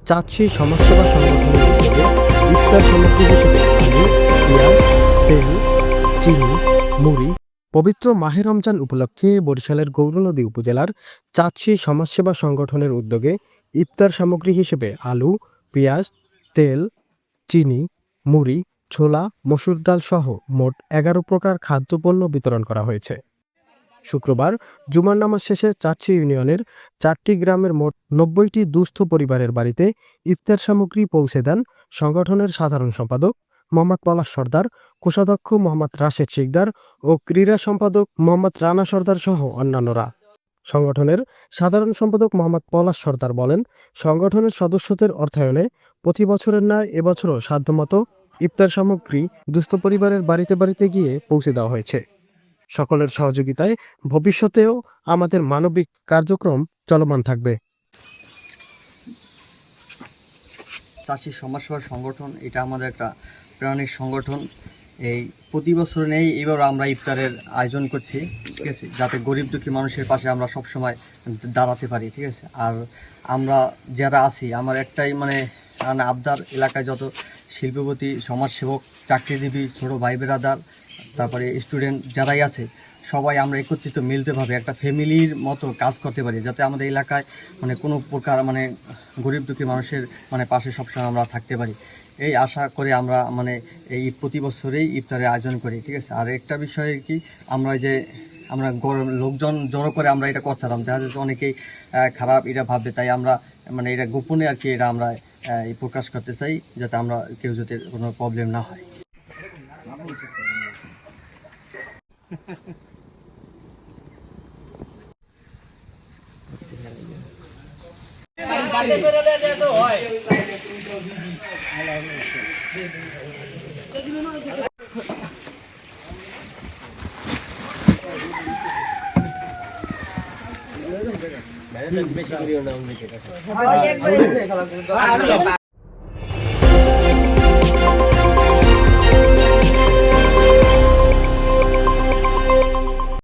চাচ্ছি সমাজসেবা সংগঠনের উদ্যোগে ইফতার সামগ্রী হিসেবে আলু, পেঁয়াজ, তেল, চিনি, মুড়ি। পবিত্র মাহে রমজান উপলক্ষে বরিশালের গৌরনদী উপজেলার চাচ্ছি সমাজসেবা সংগঠনের উদ্যোগে ইফতার সামগ্রী হিসেবে আলু, পেঁয়াজ, তেল, চিনি, মুড়ি, ছোলা, মসুর ডাল সহ মোট ১১ প্রকার খাদ্যপণ্য বিতরণ করা হয়েছে। শুক্রবার জুমার নামাজ শেষে চাচ্ছি ইউনিয়নের ৪টি গ্রামের মোট ৯০টি দুস্থ পরিবারের বাড়িতে ইফতার সামগ্রী পৌঁছে দেন সংগঠনের সাধারণ সম্পাদক মোহাম্মদ পলাশ সর্দার, কোষাধ্যক্ষ মোহাম্মদ রাশেদ শিকদার ও ক্রীড়া সম্পাদক মোহাম্মদ রানা সর্দার সহ অন্যান্যরা। সংগঠনের সাধারণ সম্পাদক মোহাম্মদ পলাশ সর্দার বলেন, সংগঠনের সদস্যদের অর্থায়নে প্রতি বছরের ন্যায় এবছরও সাধ্যমতো ইফতার সামগ্রী দুস্থ পরিবারের বাড়িতে বাড়িতে গিয়ে পৌঁছে দেওয়া হয়েছে। সকলের সহযোগিতায় ভবিষ্যতেও আমাদের মানবিক কার্যক্রম চলমান থাকবে। চাষি সমাজসেবা সংগঠন এটা আমাদের একটা প্রাণিক সংগঠন। এই প্রতি বছর নেই, এবার আমরা ইফতারের আয়োজন করছি, ঠিক আছে, যাতে গরিব দুঃখী মানুষের পাশে আমরা সবসময় দাঁড়াতে পারি, ঠিক আছে। আর আমরা যারা আছি, আমার একটাই মানে আবদার, এলাকায় যত শিল্পপতি, সমাজসেবক, চাকরিজীবী, ছোটো ভাই বেরাদার, তারপরে স্টুডেন্ট যারাই আছে, সবাই আমরা একত্রিত মিলিতভাবে একটা ফ্যামিলির মতো কাজ করতে পারি, যাতে আমাদের এলাকায় মানে কোনো প্রকার মানে গরিব দুঃখী মানুষের মানে পাশে সবসময় আমরা থাকতে পারি। এই আশা করে আমরা মানে এই প্রতি বছরেই ইফতারের আয়োজন করি, ঠিক আছে। আর একটা বিষয় কি, আমরা লোকজন জড়ো করে আমরা এটা করতাম, দেখা যাচ্ছে অনেকেই খারাপ এটা ভাববে, তাই আমরা মানে এটা গোপনে আর কি এটা আমরা প্রকাশ করতে চাই, যাতে আমরা কেউ যাতে কোনো প্রবলেম না হয়। বেশি করিও না।